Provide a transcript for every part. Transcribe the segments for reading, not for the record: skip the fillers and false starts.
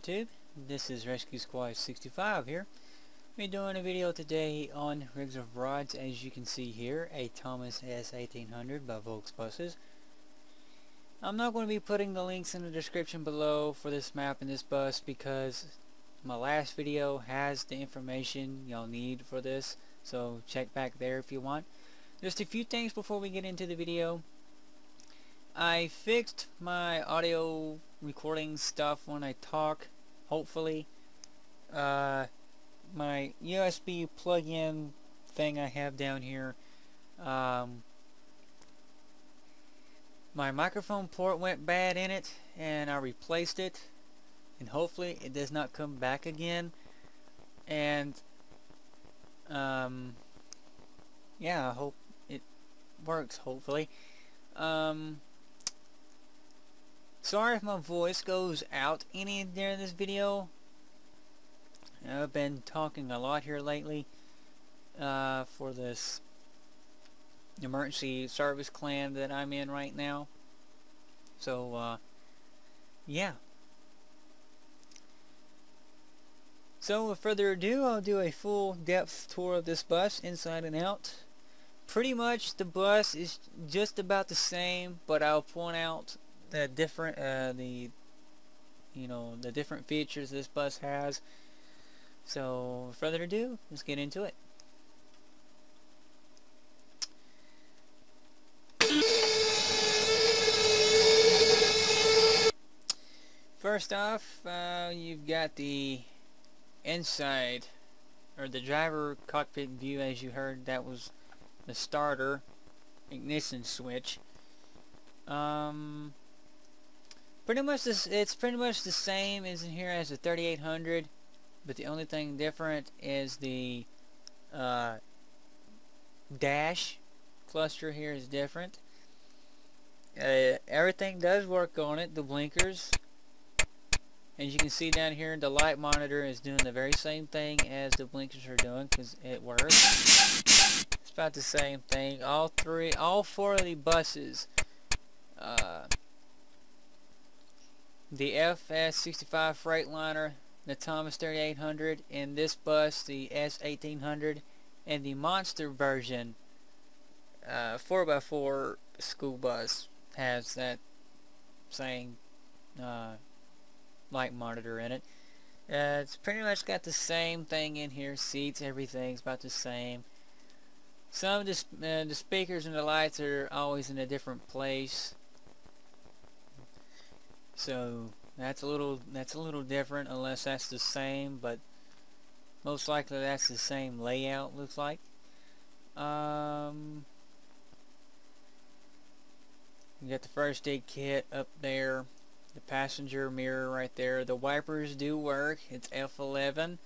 YouTube. This is Rescue Squad 65 here. We're doing a video today on rigs of rods. As you can see here, a Thomas S1800 by Volks Buses. I'm not going to be putting the links in the description below for this map and this bus because my last video has the information y'all need for this, so check back there if you want. Just a few things before we get into the video. I fixed my audio recording stuff when I talk, hopefully. My USB plug-in thing I have down here, my microphone port went bad in it and I replaced it, and hopefully it does not come back again. And yeah, I hope it works, hopefully. Sorry if my voice goes out any during this video. I've been talking a lot here lately for this emergency service clan that I'm in right now. So yeah. So without further ado, I'll do a full depth tour of this bus inside and out. Pretty much the bus is just about the same, but I'll point out the different the different features this bus has. So without further ado, let's get into it. First off, you've got the inside, or the driver cockpit view. As you heard, that was the starter ignition switch. Pretty much it's pretty much the same as in here as the 3800, but the only thing different is the dash cluster here is different. Everything does work on it. The blinkers, as you can see down here, the light monitor is doing the very same thing as the blinkers are doing because it works. It's about the same thing. All four of the buses, the FS65 Freightliner, the Thomas 3800, and this bus, the S1800, and the Monster version 4x4 school bus has that same light monitor in it. It's pretty much got the same thing in here. Seats, everything's about the same. Some of the speakers and the lights are always in a different place, so that's a little different, unless that's the same, but most likely that's the same layout, looks like. You got the first aid kit up there, the passenger mirror right there. The wipers do work. It's F11.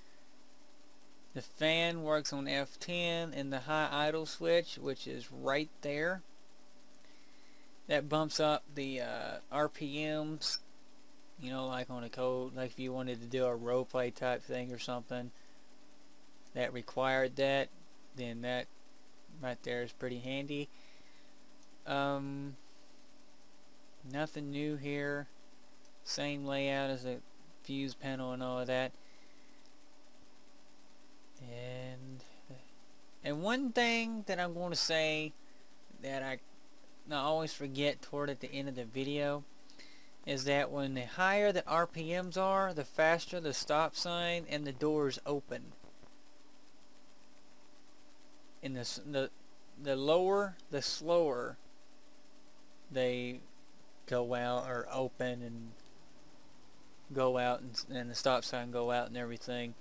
The fan works on F10, and the high idle switch, which is right there, that bumps up the RPMs. You know, like on a code, like if you wanted to do a role play type thing or something that required that, then that right there is pretty handy. Nothing new here. Same layout as the fuse panel and all of that. And one thing that I'm going to say that I always forget toward at the end of the video is that when the higher the RPMs are, the faster the stop sign and the doors open. And the lower, the slower they go out or open and go out, and the stop sign go out and everything.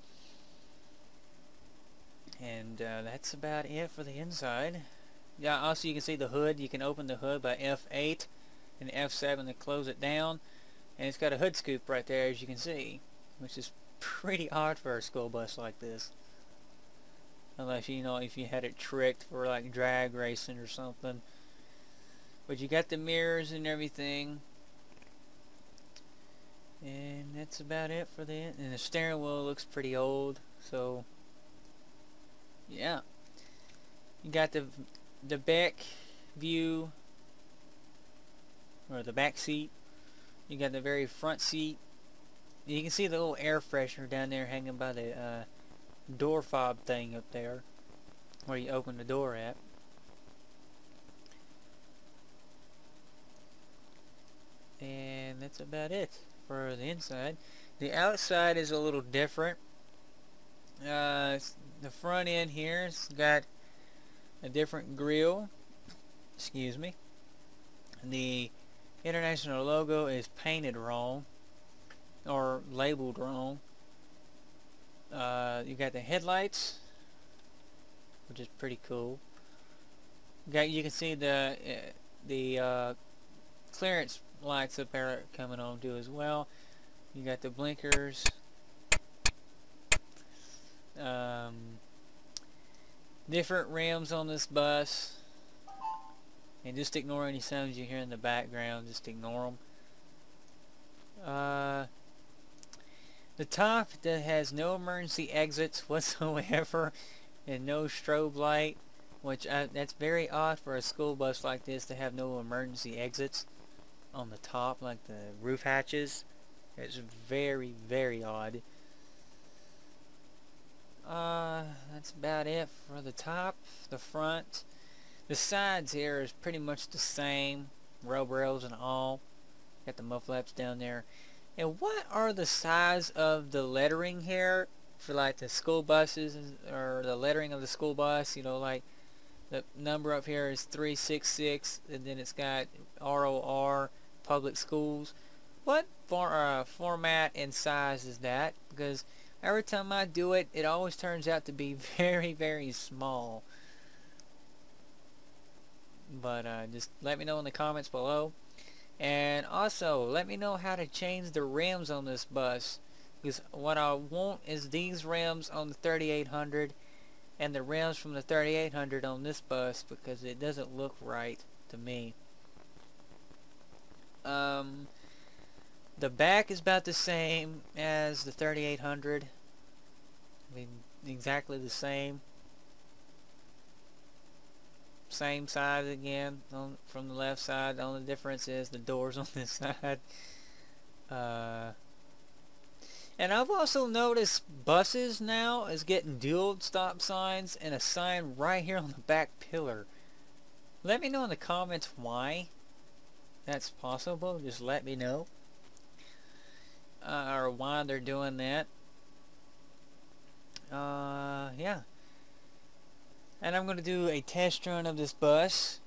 And that's about it for the inside. Yeah, also you can see the hood. You can open the hood by F8 and F7 to close it down, and it's got a hood scoop right there, as you can see, which is pretty odd for a school bus like this, unless if you had it tricked for like drag racing or something. But you got the mirrors and everything, and that's about it for the end. And the steering wheel looks pretty old, so yeah. You got the back view, or the back seat. You got the very front seat You can see the little air freshener down there hanging by the door fob thing up there, where you open the door at. And that's about it for the inside. The outside is a little different. The front end here has got a different grille. Excuse me. The International logo is painted wrong, or labeled wrong. You got the headlights, which is pretty cool. You can see the clearance lights up there coming on too as well. You got the blinkers. Different rims on this bus, and just ignore any sounds you hear in the background. Just ignore them. The top that has no emergency exits whatsoever, and no strobe light, which that's very odd for a school bus like this to have no emergency exits on the top, like the roof hatches. It's very, very odd. That's about it for the top. The front, the sides here is pretty much the same, rub rails and all. Got the muff flaps down there. And what are the size of the lettering here for like the school buses, or the lettering of the school bus? You know, like the number up here is 366, and then it's got ROR, public schools. What format and size is that? Because every time I do it, it always turns out to be very, very small. But just let me know in the comments below. And also, let me know how to change the rims on this bus. Because what I want is these rims on the 3800 and the rims from the 3800 on this bus, because it doesn't look right to me. The back is about the same as the 3800. I mean, exactly the same. Same size again from the left side. The only difference is the doors on this side. And I've also noticed buses now is getting dual stop signs and a sign right here on the back pillar. Let me know in the comments why that's possible. Just let me know. Or why they're doing that. Yeah. And I'm going to do a test run of this bus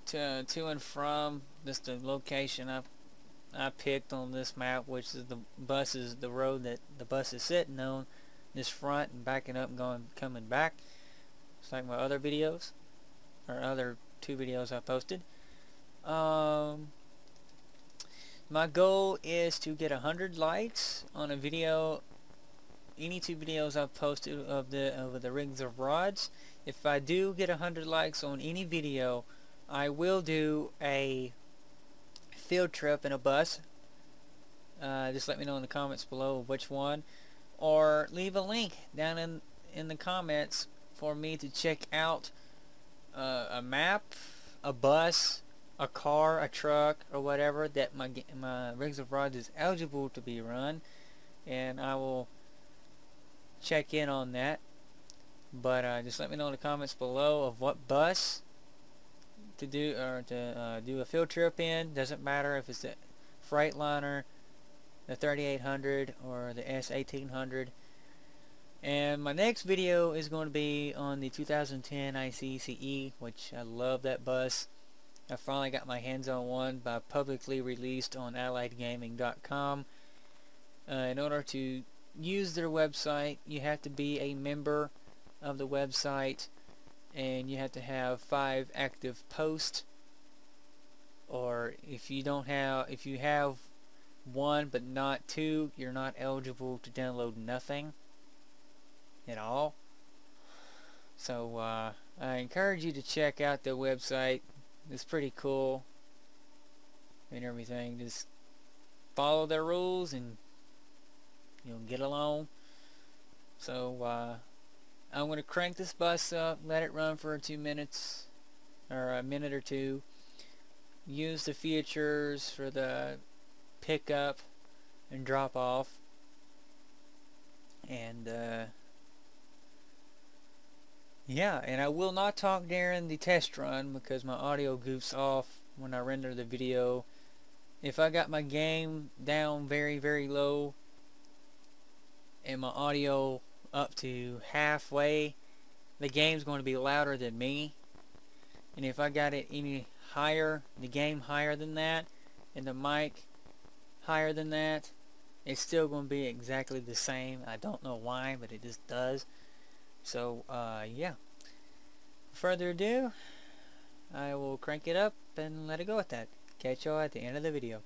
to and from the location I picked on this map, which is the road that the bus is sitting on, this front, and backing up and coming back. It's like my other videos, or other 2 videos I posted. My goal is to get 100 likes on a video, any 2 videos I've posted of the Rigs of Rods. If I do get 100 likes on any video, I will do a field trip in a bus. Just let me know in the comments below which one, or leave a link down in the comments for me to check out a map, a bus, a car, a truck, or whatever that my Rigs of Rods is eligible to be run, and I will check in on that. But just let me know in the comments below of what bus to do, or to do a field trip in. Doesn't matter if it's the Freightliner, the 3800, or the S1800. And my next video is going to be on the 2010 ICCE, which I love that bus. I finally got my hands on one by publicly released on AlliedGaming.com. In order to use their website, you have to be a member of the website, and you have to have 5 active posts, or if you have 1 but not 2, you're not eligible to download nothing at all. So I encourage you to check out the website. It's pretty cool and everything. Just follow their rules and you'll get along. So I'm going to crank this bus up, let it run for 2 minutes, or a minute or 2. Use the features for the pickup and drop off. And yeah, and I will not talk during the test run because my audio goofs off when I render the video. If I got my game down very, very low and my audio up to halfway, the game's going to be louder than me. And if I got it any higher, the game higher than that, and the mic higher than that, it's still going to be exactly the same. I don't know why, but it just does. So yeah, further ado, I will crank it up and let it go with that. Catch y'all at the end of the video.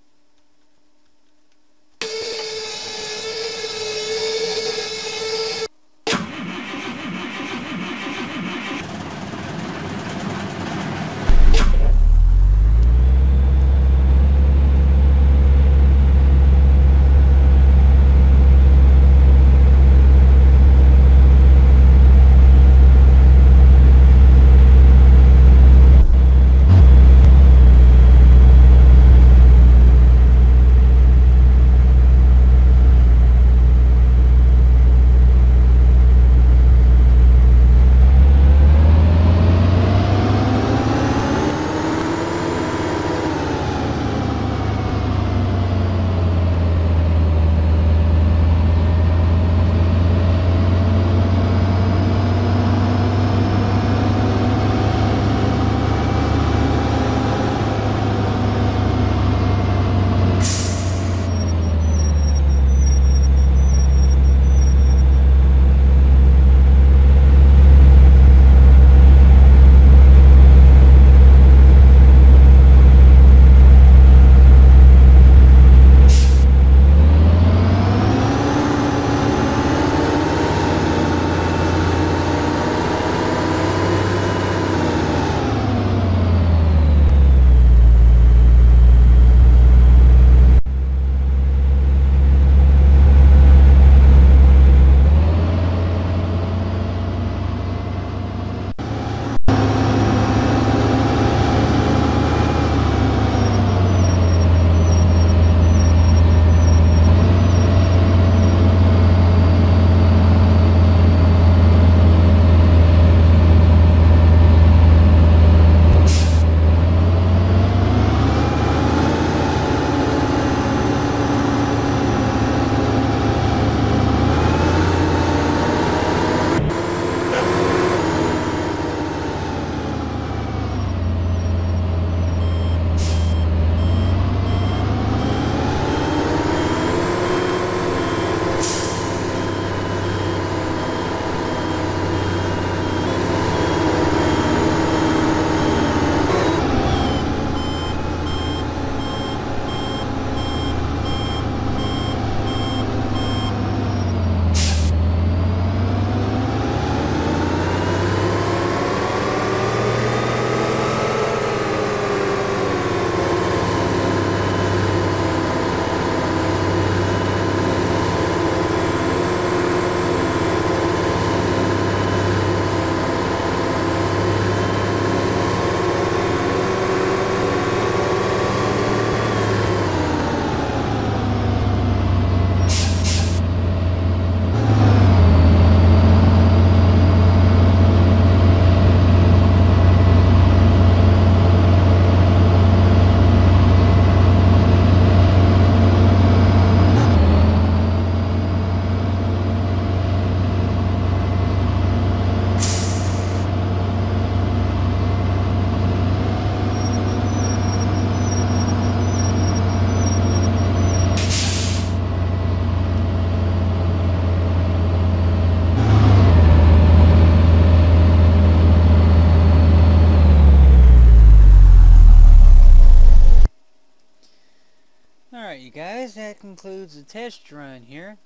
Alright you guys, that concludes the test run here.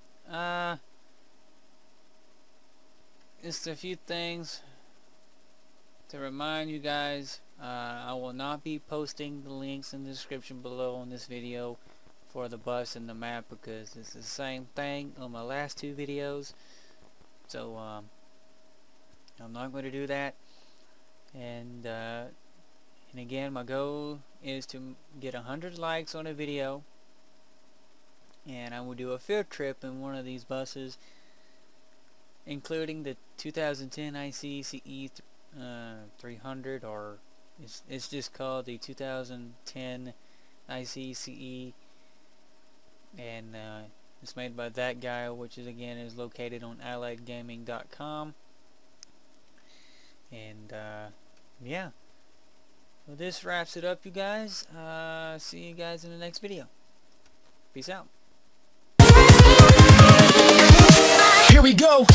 Just a few things to remind you guys. I will not be posting the links in the description below in this video for the bus and the map because it's the same thing on my last two videos. So I'm not going to do that. And again, my goal is to get 100 likes on a video. and I will do a field trip in one of these buses, including the 2010 ICE 300, or it's just called the 2010 ICE, and it's made by that guy, which is located on AlliedGaming.com. And yeah, well, this wraps it up, you guys. See you guys in the next video. Peace out. Here we go.